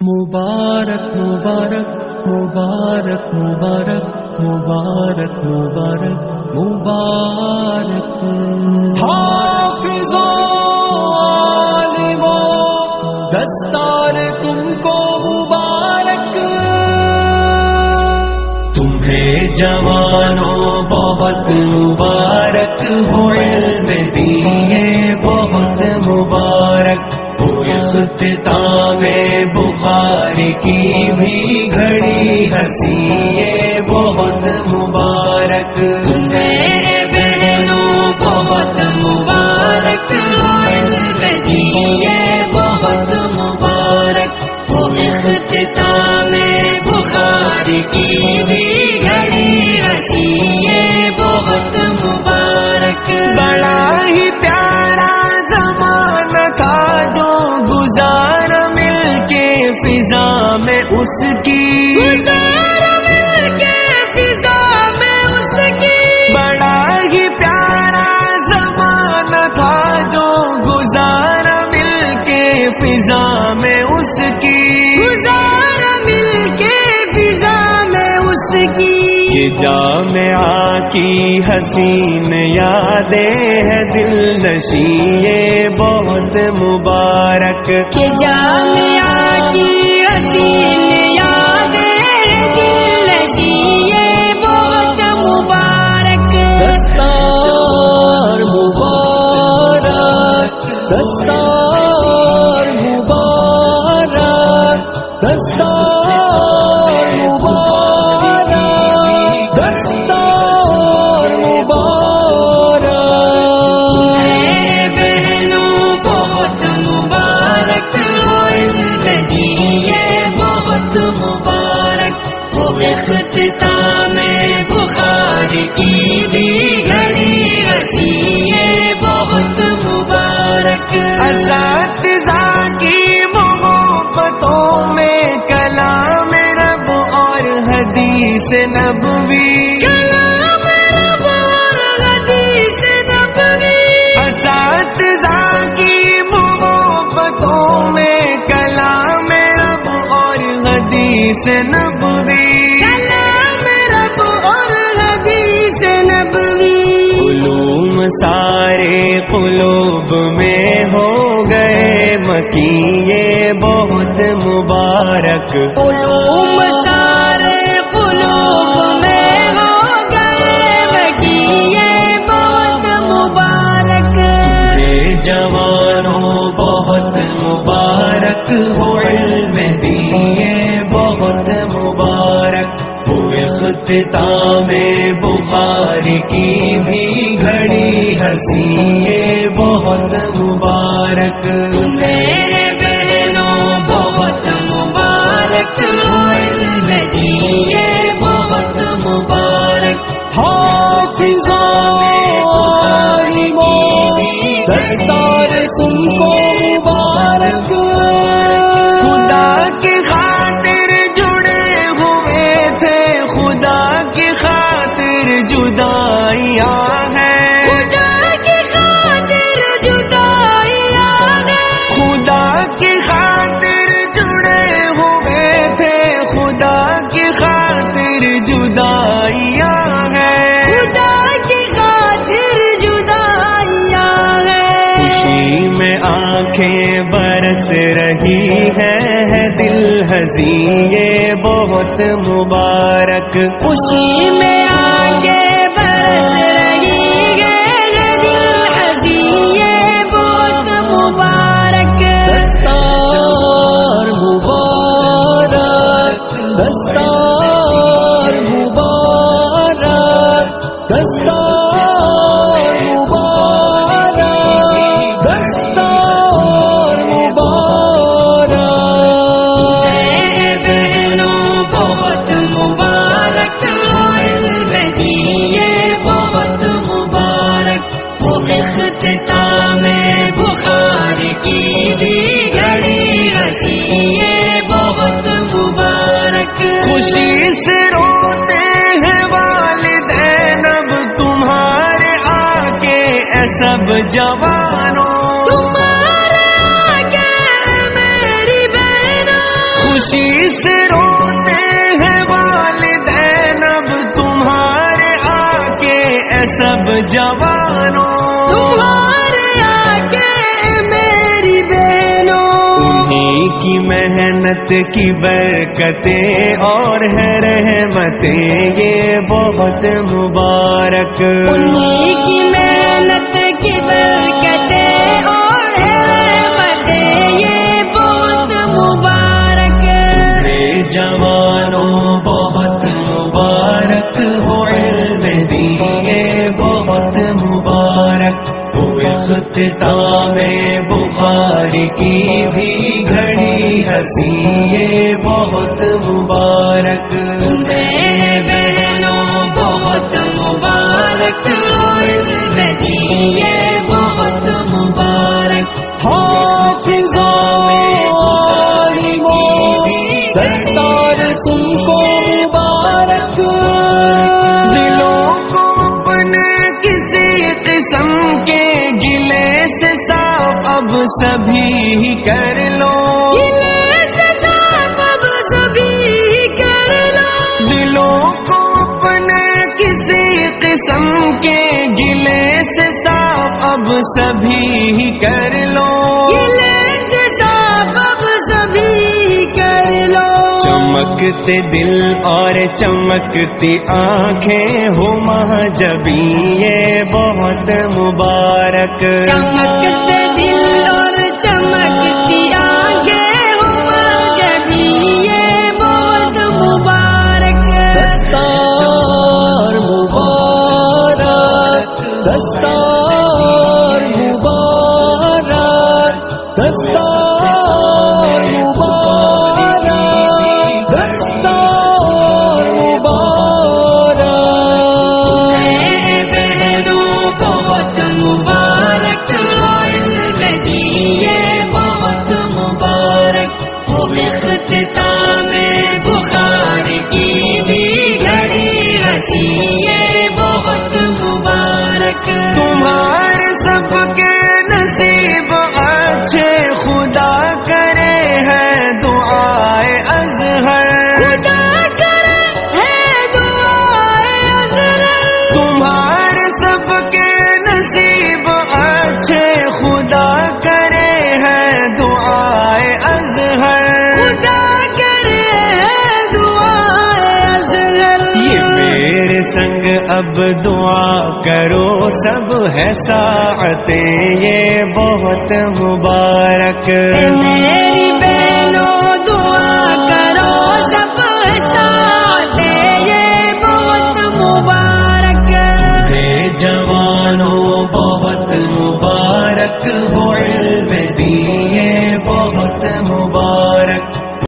مبارک مبارک مبارک مبارک مبارک مبارک مبارک حافظوں عالموں دستار تم کو مبارک، تمہیں جوانوں بہت مبارک ہو، علم دیے بہت مبارک ہو، اختتام بخاری کی بھی گھڑی ہنسی بہت مبارک، تمہیں بہنوں بہت مبارک ہو، علم دیے بہت مبارک ہو، اختتام بخاری کی بھی گھڑی ہنسی بہت مبارک، بڑا ہی پیارا زمانہ تھا جو گزار مل کے فضا میں اس کی، گزار مل کے فضا میں اس کی، بڑا ہی پیارا زمانہ تھا جو گزار مل کے فضا میں اس کی، گزار مل کے فضا میں اس کی، یہ جامعہ کی حسین یادیں ہے دل نشی بہت مبارک، کہ جامعہ کی حسین یادیں دل نشی بہت مبارک، دستار مبارک دستار مبارک دستار مبارک دستار مبارک، اے بہنوں بہت مبارک ہو، علم دیے بہت مبارک ہو، اختتام بخاری کی بھی گھڑی ہنسی بہت مبارک، اساتذہ کی محبتوں میں کلام رب اور حدیث نبوی، کلام رب اور حدیث نبوی، اساتذہ کی محبتوں میں کلام رب اور حدیث نبوی، کلام رب اور حدیث نبوی، علوم سارے قلوب میں ہو گئے مکی بہت مبارک، علوم سارے قلوب میں ہو گئے مکی بہت مبارک، اے جوانوں بہت مبارک ہو، علم دیے بہت مبارک ہو، اختتام بخاری کی بھی گھڑی ہنسی بہت مبارک، تمہیں بہنوں بہت مبارک ہو، علم دیے بہت مبارک، حافظوں عالموں دستار تم کو مبارک، خدا کی خاطر جڑے ہوئے تھے، خدا کی خاطر جدائیاں ہیں، خدا کی خاطر جدائیاں ہیں، خدا کی خاطر جڑے ہوئے تھے، خدا کی خاطر جدائیاں ہیں، خدا کی خاطر جدائیاں ہیں، خوشی میں آنکھیں برس رہی ہے دل ہنسی بہت مبارک، خوشی میں آگے برس رہی ہے دل ہنسی بہت مبارک، دستار مبارک دستار مبارک دستار مبارک دستار مبارک، اے بہنوں بہت مبارک ہو، علم دیے بہت مبارک ہو، اختتام بخاری کی بھی گھڑی ہنسی بہت مبارک، خوشی سے روتے ہیں والدین اب تمہارے آگے اے سب جوانوں، تمہارے آگے میری بہنوں، خوشی سے روتے ہیں والدین اب تمہارے آکے اے سب جوانوں، تمہارے آگے میری بہنوں، انہی کی محنت کی برکتیں اور ہے رحمتیں یہ بہت مبارک، انہی کی محنت کی برکتیں اور ہے رحمتیں یہ بہت مبارک، میرے جوانوں بہت مبارک ہو علم دیے بہت مبارک ہو اختتام بخاری کی بھی گھڑی ہنسی یہ بہت مبارک، تمہیں بہنوں بہت مبارک ہو علم دیے بہت مبارک، حافظوں دستار تم کو مبارک، دلوں کو اپنے کسی قسم کے گلے سے صاف اب سبھی کر لو، گلے سے صاف اب سبھی کر لو، دلوں کو اپنے کسی قسم کے گلے سے صاف اب سبھی کر لو، گلے سے صاف اب سبھی کر لو، چمکتے دل اور چمکتی آنکھیں ہو مہجبی یہ بہت مبارک، چمکتے دل اور چمکتی آنکھیں ہو مہجبی یہ بہت مبارک، دستار مبارک دستار مبارک دستار مبارک دستار مبارک، اے بہنوں بہت مبارک ہو علم دیے بہت مبارک ہو اختتام بخاری کی بھی گھڑی ہنسی یہ بہت مبارک، تمہارے سب کے نصیب اچھے خدا کرے ہے دعائے ازہر، خدا کرے ہے دعائے ازہر، تمہارے سب کے نصیب اچھے خدا کرے ہے دعائے ازہر، خدا کرے ہے دعائے ازہر، یہ میرے سنگ اب دعا کرو سب ہے ساعتیں یہ بہت مبارک، اے میری